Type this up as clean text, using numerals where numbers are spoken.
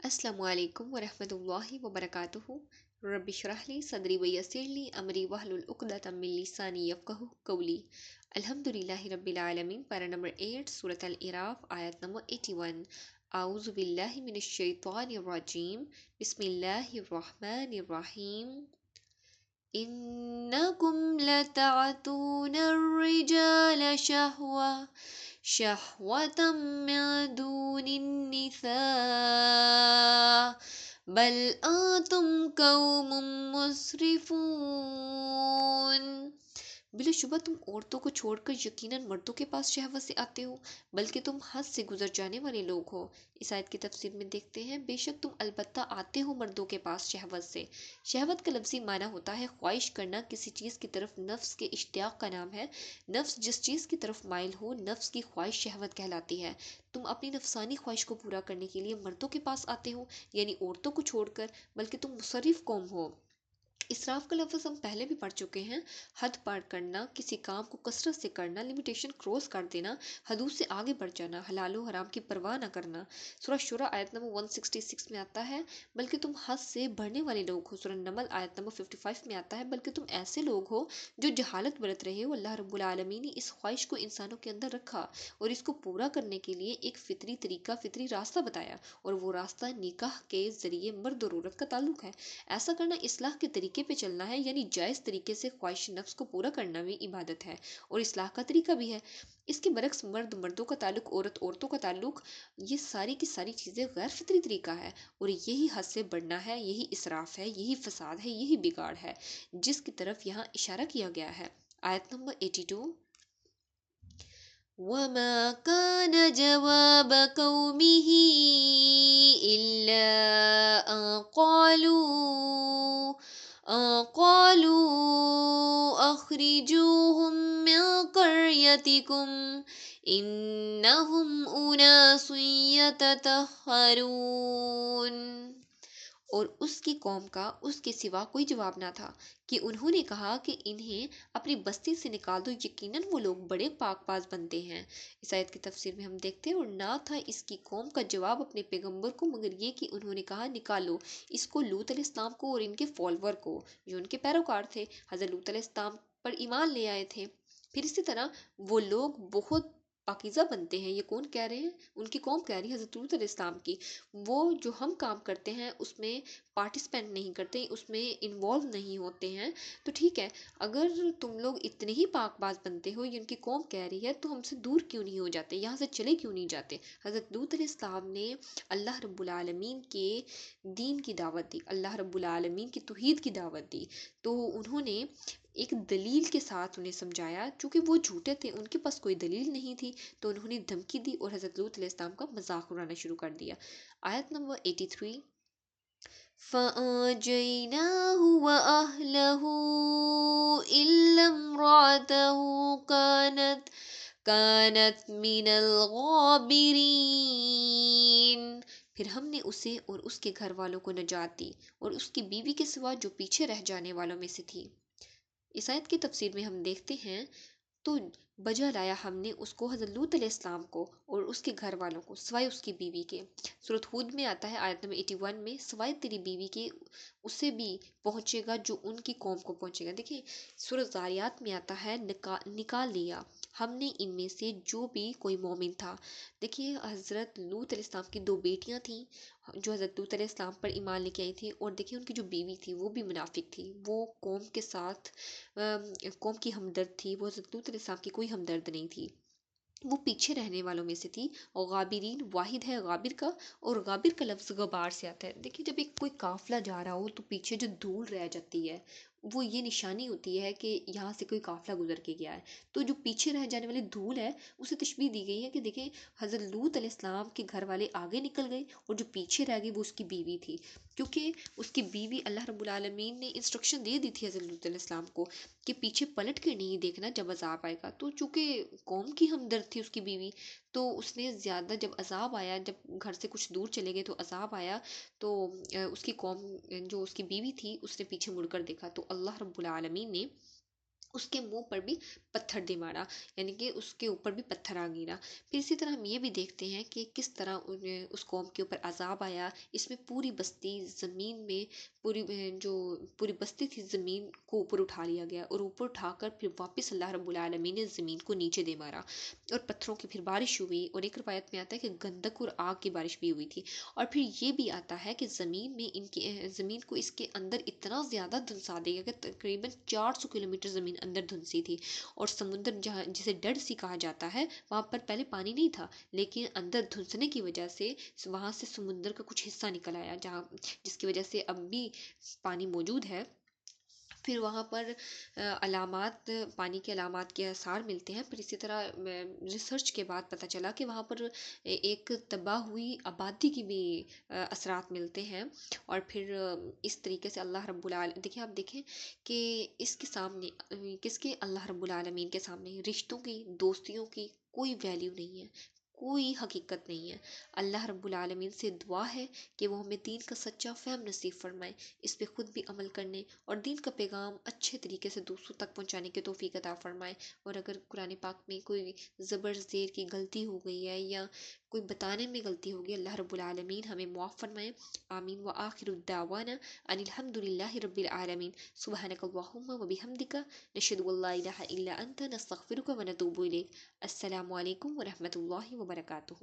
अस्सलामु अलैकुम वरहमतुल्लाहि वबरकातुहू। रब्बि इश्रह ली सदरी वयस्सिर ली अमरी वहलुल उक़दतम मिन लिसानी यफ़क़हू क़ौली। अल्हम्दुलिल्लाहि रब्बिल आलमीन। पारा नंबर 8 सूरत अल-इराफ आयत नंबर 81। आऊज़ु बिल्लाहि मिनश शैतानिर रजीम। बिस्मिल्लाहिर रहमानिर रहीम। इन्नकुम लतअतूनर रिजाल शहवतम मिन दूनिन निसा बल आंतुम कौमुम मुस्रिफून। बिलाशुबा तुम औरतों को छोड़कर यकीनन मर्दों के पास शहवत से आते हो, बल्कि तुम हद से गुजर जाने वाले लोग हो। इस आयत की तफसीर में देखते हैं, बेशक तुम अलबत्ता आते हो मर्दों के पास शहवत से। शहवत का लफ्ज़ी माना होता है ख्वाहिश करना, किसी चीज़ की तरफ नफ्स के इश्तियाक का नाम है। नफ्स जिस चीज़ की तरफ माइल हो, नफ्स की ख्वाहिश शहवत कहलाती है। तुम अपनी नफसानी ख्वाहिश को पूरा करने के लिए मर्दों के पास आते हो, यानी औरतों को छोड़कर, बल्कि तुम मुसर्रिफ कौम हो। इसराफ का लफ्ज़ हम पहले भी पढ़ चुके हैं। हद पार करना, किसी काम को कसरत से करना, लिमिटेशन क्रॉस कर देना, हदूद से आगे बढ़ जाना, हलाल व हराम की परवाह न करना। सूरह शुरा आयत नंबर 166 में आता है, बल्कि तुम हद से बढ़ने वाले लोग हो। सूरह नमल आयत नंबर 55 में आता है, बल्कि तुम ऐसे लोग हो जो जहालत बरत रहे हो। अल्लाह रब्बुल आलमीन ने इस ख्वाहिश को इंसानों के अंदर रखा और इसको पूरा करने के लिए एक फितरी तरीका, फितरी रास्ता बताया, और वो रास्ता निकाह के ज़रिए मर्द और औरत का ताल्लुक है। ऐसा करना इस्लाह के तरीके पे चलना है, यानी जायज़ तरीके से ख्वाहिश नफ्स को पूरा करना भी इबादत है और इस्लाह का तरीका भी है। इसके बरक्स मर्द मर्दों का ताल्लुक, औरत औरतों का ताल्लुक, ये सारी की सारी चीज़ें गैर फितरी तरीका है, और यही हद से बढ़ना है, यही इसराफ है, यही फसाद है, यही बिगाड़ है जिसकी तरफ यहाँ इशारा किया गया है। आयत नंबर 82। वमा कान जवाब कौमिही इल्ला अन क़ालू अख़रिजूहुम मिन क़र्यतिकुम इन्नहुम उनासुन यततहरून। और उसकी कौम का उसके सिवा कोई जवाब ना था कि उन्होंने कहा कि इन्हें अपनी बस्ती से निकाल दो, यकीनन वो लोग बड़े पाकबाज बनते हैं। इस आयत की तफसीर में हम देखते हैं, और ना था इसकी कौम का जवाब अपने पैगंबर को मगर ये कि उन्होंने कहा निकालो इसको, लूत अलैहिस्सलाम को और इनके फॉलोवर को जो उनके पैरोकार थे, हज़रत लूत अलैहिस्सलाम पर ईमान ले आए थे। फिर इसी तरह वो लोग बहुत पाकीज़ा बनते हैं। ये कौन कह रहे हैं? उनकी कौम कह रही है हज़रत लूत अलैहिस्सलाम की। वो जो हम काम करते हैं उसमें पार्टिसिपेंट नहीं करते, उसमें इन्वॉल्व नहीं होते हैं। तो ठीक है, अगर तुम लोग इतने ही पाकबाज बनते हो, ये उनकी कौम कह रही है, तो हमसे दूर क्यों नहीं हो जाते, यहाँ से चले क्यों नहीं जाते। हज़रत लूत अलैहिस्सलाम ने अल्लाह रब्बुल आलमीन के दीन की दावत दी, अल्लाह रब्बुल आलमीन की तौहीद की दावत दी। तो उन्होंने एक दलील के साथ उन्हें समझाया, चूँकि वो झूठे थे, उनके पास कोई दलील नहीं थी, तो उन्होंने धमकी दी और हज़रत लूत अलैहिस्सलाम का मजाक उड़ाना शुरू कर दिया। आयत नंबर 83। फ़अंजयनाहु वअहलहु इल्ला इम्रअतहु कानत मिनल गाबिरीन। फिर हमने उसे और उसके घर वालों को नजात दी, और उसकी बीवी के सिवा जो पीछे रह जाने वालों में से थी। इस आयत की तफसीर में हम देखते हैं, तो बजा लाया हमने उसको, हज़रत लूत अलैहिस्सलाम को और उसके घर वालों को, सिवाय उसकी बीवी के। सूरत हूद में आता है आयत नंबर 81 में, सिवाय तेरी बीवी के उसे भी पहुंचेगा जो उनकी कौम को पहुंचेगा। देखिए, सूरत ज़ारियात में आता है निकाल लिया हमने इनमें से जो भी कोई मोमिन था। देखिए, हज़रत लूत अलैहिस्सलाम की दो बेटियां थीं जो हज़रत लूत अलैहिस्सलाम पर ईमान लेके आई थी, और देखिए उनकी जो बीवी थी वो भी मुनाफिक थी, वो कौम के साथ कौम की हमदर्द थी, वो हज़रत लूत अलैहिस्सलाम की कोई हमदर्द नहीं थी, वो पीछे रहने वालों में से थी। और गाबिरीन वाहिद है गाबिर का, और गाबिर का लफ्ज़ गबार से आता है। देखिए, जब एक कोई काफिला जा रहा हो तो पीछे जो धूल रह जाती है, वो ये निशानी होती है कि यहाँ से कोई काफिला गुजर के गया है। तो जो पीछे रह जाने वाली धूल है, उसे तशबीह दी गई है कि देखिए, हज़रत लूत अलैहिस्सलाम के घर वाले आगे निकल गए और जो पीछे रह गई वो उसकी बीवी थी, क्योंकि उसकी बीवी, अल्लाह रब्बुल आलमीन ने इंस्ट्रक्शन दे दी थी हज़रत लूत अलैहिस्सलाम को कि पीछे पलट के नहीं देखना जब अजाब आएगा। तो चूंकि कौम की हमदर्द थी उसकी बीवी, तो उसने ज़्यादा, जब अजाब आया, जब घर से कुछ दूर चले गए तो अजाब आया, तो उसकी कौम, जो उसकी बीवी थी, उसने पीछे मुड़कर देखा, तो अल्लाह रब्बुल आलमीन ने اس کے منہ پر بھی پتھر دے مارا، یعنی کہ اس کے اوپر بھی پتھر آ گرا۔ پھر اسی طرح ہم یہ بھی دیکھتے ہیں کہ کس طرح اس قوم کے اوپر عذاب آیا۔ اس میں پوری بستی زمین میں، جو پوری بستی تھی زمین کو اوپر اٹھا لیا گیا، اور اوپر اٹھا کر پھر واپس اللہ رب العالمین نے زمین کو نیچے دے مارا، اور پتھروں کی پھر بارش ہوئی، اور ایک روایت میں آتا ہے کہ گندک اور آگ کی بارش بھی ہوئی تھی۔ اور پھر یہ بھی آتا ہے کہ زمین میں زمین کو اس کے اندر اتنا زیادہ دھنسا دے گا کہ تقریباً 400 کلومیٹر زمین اندر دھنسی تھی، اور سمندر جہاں جسے ڈیڈ سی کہا جاتا ہے وہاں پر پہلے پانی نہیں تھا، لیکن اندر دھنسنے کی وجہ سے وہاں سے سمندر کا کچھ حصہ نکل آیا، جس کی وجہ سے اب بھی پانی موجود ہے۔ پھر وہاں پر علامات، پانی کے علامات کے آثار ملتے ہیں۔ پھر اسی طرح ریسرچ کے بعد پتہ چلا کہ وہاں پر ایک تباہ ہوئی آبادی کی بھی اثرات ملتے ہیں۔ اور پھر اس طریقے سے اللہ رب العالمین، دیکھیں آپ دیکھیں کہ اس کے سامنے کس کے، اللہ رب العالمین کے سامنے رشتوں کی، دوستیوں کی کوئی ویلیو نہیں ہے، کوئی حقیقت نہیں ہے۔ اللہ رب العالمین سے دعا ہے کہ وہ ہمیں دین کا سچا فہم نصیب فرمائے، اس پہ خود بھی عمل کرنے اور دین کا پیغام اچھے طریقے سے دوسروں تک پہنچانے کی توفیق عطا فرمائے۔ اور اگر قرآن پاک میں کوئی زبر زیر کی غلطی ہو گئی ہے یا کوئی بتانے میں غلطی ہوگی، اللہ رب العالمین ہمیں معاف فرمائے۔ آمین۔ وآخر الدعوانا ان الحمد للہ رب العالمین۔ سبحانک اللہم وبحمدک، نشہد ان لا الہ الا انت، نستغفرک ونتوب الیک۔ السلام علیکم ورحمۃ اللہ وبرکاتہ۔